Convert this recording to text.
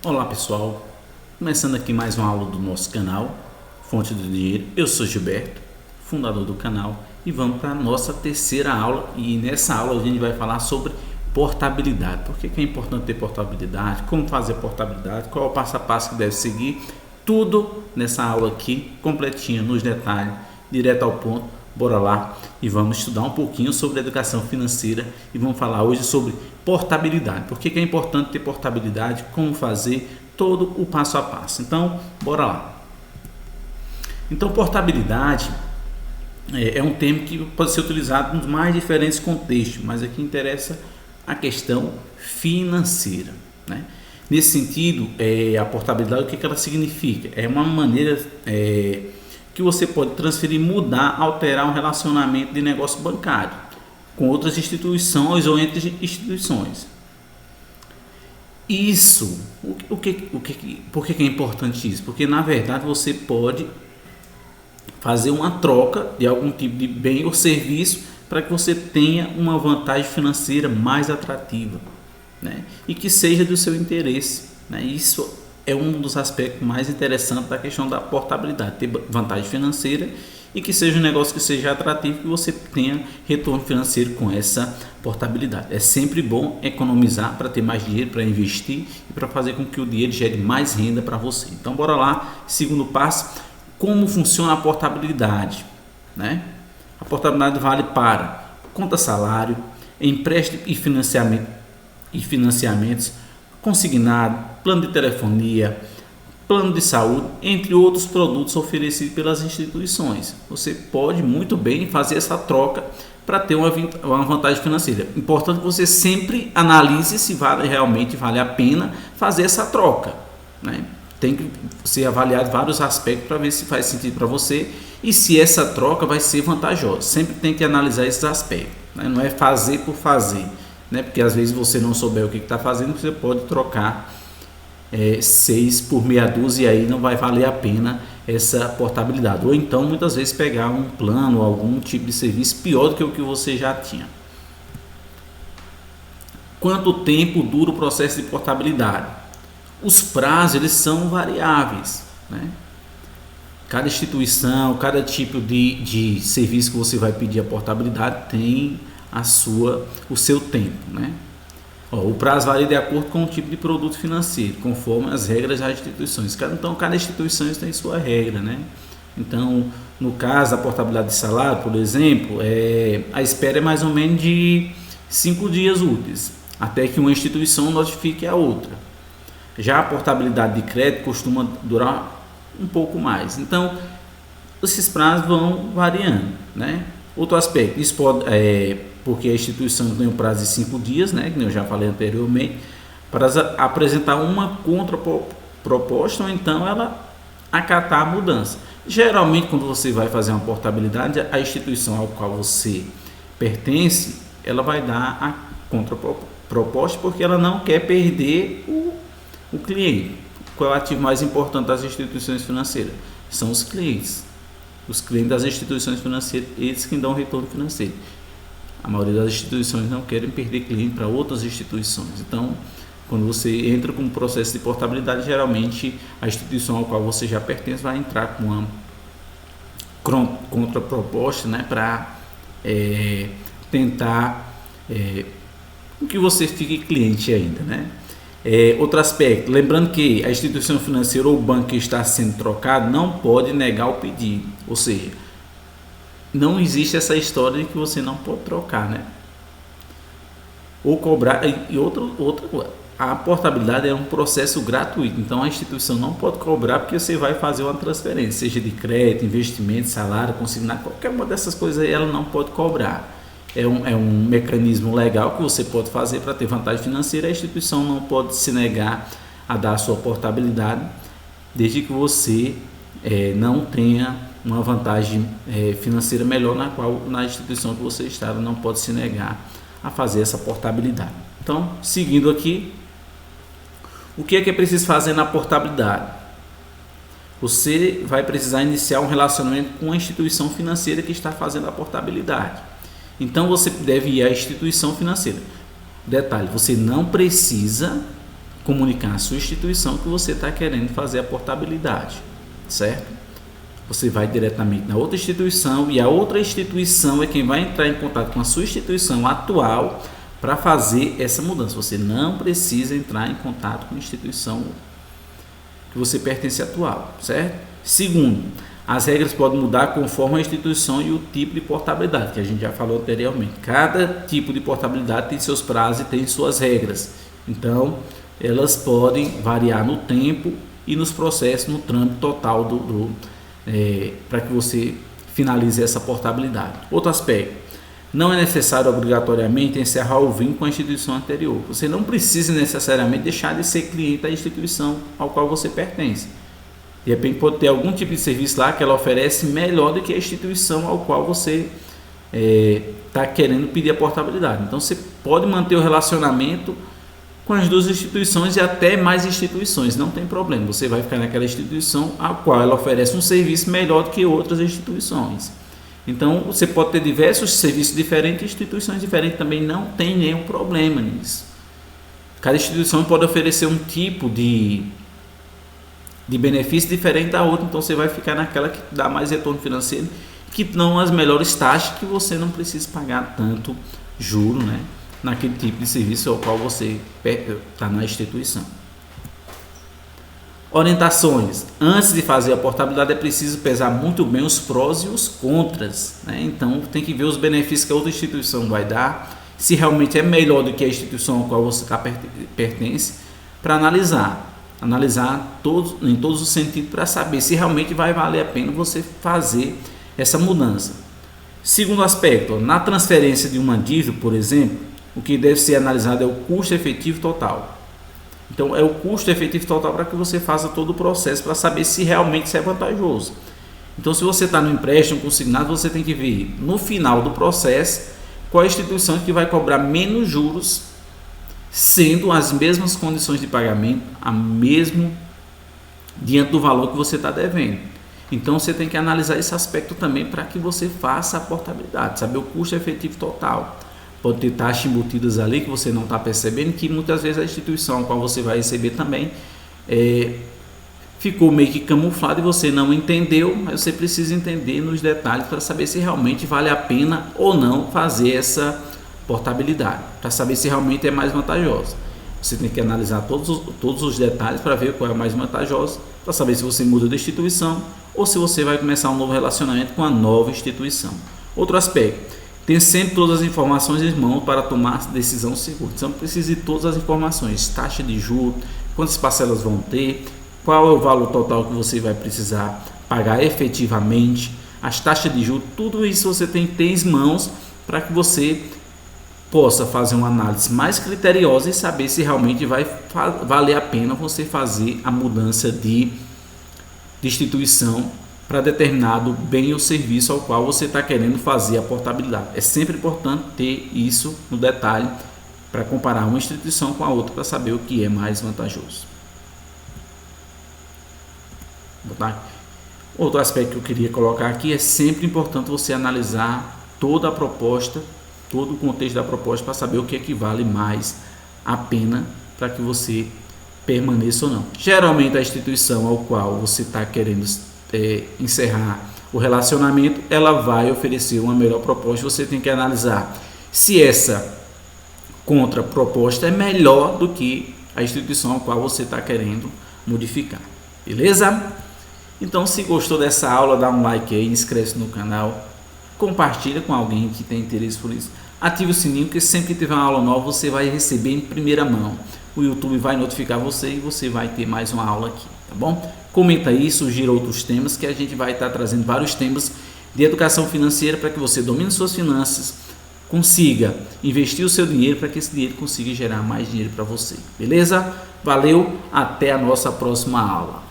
Olá pessoal, começando aqui mais uma aula do nosso canal Fonte do Dinheiro. Eu sou Gilberto, fundador do canal, e vamos para a nossa terceira aula. E nessa aula a gente vai falar sobre portabilidade. Por que é importante ter portabilidade, como fazer portabilidade, qual é o passo a passo que deve seguir, tudo nessa aula aqui, completinha, nos detalhes, direto ao ponto. Bora lá e vamos estudar um pouquinho sobre educação financeira e vamos falar hoje sobre portabilidade. Por que é importante ter portabilidade, como fazer, todo o passo a passo. Então, bora lá. Então, portabilidade é um termo que pode ser utilizado nos mais diferentes contextos, mas aqui interessa a questão financeira, né? Nesse sentido, a portabilidade, o que ela significa? É uma maneira que você pode transferir, mudar, alterar um relacionamento de negócio bancário com outras instituições ou entre instituições. Isso, por que é importante isso? Porque na verdade você pode fazer uma troca de algum tipo de bem ou serviço para que você tenha uma vantagem financeira mais atrativa, né? E que seja do seu interesse, né? Isso é um dos aspectos mais interessantes da questão da portabilidade, ter vantagem financeira e que seja um negócio que seja atrativo, que você tenha retorno financeiro com essa portabilidade. É sempre bom economizar para ter mais dinheiro para investir e para fazer com que o dinheiro gere mais renda para você. Então bora lá, segundo passo, como funciona a portabilidade, né? A portabilidade vale para conta salário, empréstimo e financiamentos, consignado, plano de telefonia, plano de saúde, entre outros produtos oferecidos pelas instituições. Você pode muito bem fazer essa troca para ter uma vantagem financeira. Importante que você sempre analise se realmente vale a pena fazer essa troca, né? Tem que ser avaliado vários aspectos para ver se faz sentido para você e se essa troca vai ser vantajosa. Sempre tem que analisar esses aspectos, né? Não é fazer por fazer, né? Porque às vezes você não souber o que está fazendo, você pode trocar 6 por meia dúzia e aí não vai valer a pena essa portabilidade. Ou então muitas vezes pegar um plano, algum tipo de serviço pior do que o que você já tinha. Quanto tempo dura o processo de portabilidade? Os prazos eles são variáveis, né? Cada instituição, cada tipo de serviço que você vai pedir a portabilidade tem o seu tempo, né? O prazo varia de acordo com o tipo de produto financeiro, conforme as regras das instituições. Então, cada instituição tem sua regra, né? Então, no caso da portabilidade de salário, por exemplo, a espera é mais ou menos de 5 dias úteis, até que uma instituição notifique a outra. Já a portabilidade de crédito costuma durar um pouco mais. Então, esses prazos vão variando, né? Outro aspecto, isso pode... porque a instituição tem um prazo de 5 dias, né, que eu já falei anteriormente, para apresentar uma contraproposta ou então ela acatar a mudança. Geralmente, quando você vai fazer uma portabilidade, a instituição ao qual você pertence, ela vai dar a contraproposta porque ela não quer perder o cliente. Qual é o ativo mais importante das instituições financeiras? São os clientes. Os clientes das instituições financeiras, eles que dão retorno financeiro. A maioria das instituições não querem perder cliente para outras instituições. Então, quando você entra com um processo de portabilidade, geralmente a instituição ao qual você já pertence vai entrar com uma contraproposta, né, para tentar que você fique cliente ainda, né? Outro aspecto, lembrando que a instituição financeira ou o banco que está sendo trocado não pode negar o pedido, ou seja, não existe essa história de que você não pode trocar, né? Ou cobrar. E outra, a portabilidade é um processo gratuito, então a instituição não pode cobrar porque você vai fazer uma transferência, seja de crédito, investimento, salário, consignado, qualquer uma dessas coisas aí ela não pode cobrar. É um mecanismo legal que você pode fazer para ter vantagem financeira. A instituição não pode se negar a dar a sua portabilidade, desde que você não tenha uma vantagem financeira melhor, na instituição que você está, ela não pode se negar a fazer essa portabilidade. Então, seguindo aqui, o que é preciso fazer na portabilidade? Você vai precisar iniciar um relacionamento com a instituição financeira que está fazendo a portabilidade. Então, você deve ir à instituição financeira. Detalhe, você não precisa comunicar à sua instituição que você está querendo fazer a portabilidade, certo? Você vai diretamente na outra instituição e a outra instituição é quem vai entrar em contato com a sua instituição atual para fazer essa mudança. Você não precisa entrar em contato com a instituição que você pertence atual, certo? Segundo, as regras podem mudar conforme a instituição e o tipo de portabilidade, que a gente já falou anteriormente. Cada tipo de portabilidade tem seus prazos e tem suas regras. Então, elas podem variar no tempo e nos processos, no trâmite total para que você finalize essa portabilidade. Outro aspecto, não é necessário obrigatoriamente encerrar o vínculo com a instituição anterior. Você não precisa necessariamente deixar de ser cliente da instituição ao qual você pertence. De repente pode ter algum tipo de serviço lá que ela oferece melhor do que a instituição ao qual você está querendo pedir a portabilidade. Então você pode manter o relacionamento com as duas instituições e até mais instituições, não tem problema. Você vai ficar naquela instituição a qual ela oferece um serviço melhor do que outras instituições. Então você pode ter diversos serviços diferentes, instituições diferentes, também não tem nenhum problema nisso. Cada instituição pode oferecer um tipo de benefício diferente da outra, então você vai ficar naquela que dá mais retorno financeiro, que dão as melhores taxas, que você não precisa pagar tanto juro, né, naquele tipo de serviço ao qual você está na instituição. Orientações. Antes de fazer a portabilidade é preciso pesar muito bem os prós e os contras, né? Então tem que ver os benefícios que a outra instituição vai dar, se realmente é melhor do que a instituição ao qual você pertence, para analisar em todos os sentidos, para saber se realmente vai valer a pena você fazer essa mudança. Segundo aspecto, na transferência de uma dívida, por exemplo, o que deve ser analisado é o custo efetivo total. Então é o custo efetivo total para que você faça todo o processo, para saber se realmente isso é vantajoso. Então se você está no empréstimo consignado, você tem que ver no final do processo qual a instituição que vai cobrar menos juros, sendo as mesmas condições de pagamento, a mesmo diante do valor que você está devendo. Então você tem que analisar esse aspecto também para que você faça a portabilidade, saber o custo efetivo total. Pode ter taxas embutidas ali que você não está percebendo, que muitas vezes a instituição a qual você vai receber também ficou meio que camuflado e você não entendeu, mas você precisa entender nos detalhes para saber se realmente vale a pena ou não fazer essa portabilidade, para saber se realmente é mais vantajosa. Você tem que analisar todos os detalhes para ver qual é a mais vantajosa, para saber se você muda de instituição ou se você vai começar um novo relacionamento com a nova instituição. Outro aspecto, tem sempre todas as informações em mãos para tomar decisão segura. Então precisa de todas as informações, taxa de juros, quantas parcelas vão ter, qual é o valor total que você vai precisar pagar efetivamente, as taxas de juros, tudo isso você tem que ter em mãos para que você possa fazer uma análise mais criteriosa e saber se realmente vai valer a pena você fazer a mudança de instituição para determinado bem ou serviço ao qual você está querendo fazer a portabilidade. É sempre importante ter isso no detalhe para comparar uma instituição com a outra para saber o que é mais vantajoso. Outro aspecto que eu queria colocar aqui é sempre importante você analisar toda a proposta, todo o contexto da proposta para saber o que é que vale mais a pena para que você permaneça ou não. Geralmente a instituição ao qual você está querendo encerrar o relacionamento, ela vai oferecer uma melhor proposta. Você tem que analisar se essa contraproposta é melhor do que a instituição a qual você está querendo modificar. Beleza? Então, se gostou dessa aula, dá um like aí, inscreve-se no canal, compartilha com alguém que tem interesse por isso, ative o sininho, porque sempre que tiver uma aula nova você vai receber em primeira mão. O YouTube vai notificar você e você vai ter mais uma aula aqui, tá bom? Comenta aí, sugira outros temas, que a gente vai estar trazendo vários temas de educação financeira para que você domine suas finanças, consiga investir o seu dinheiro para que esse dinheiro consiga gerar mais dinheiro para você. Beleza? Valeu, até a nossa próxima aula.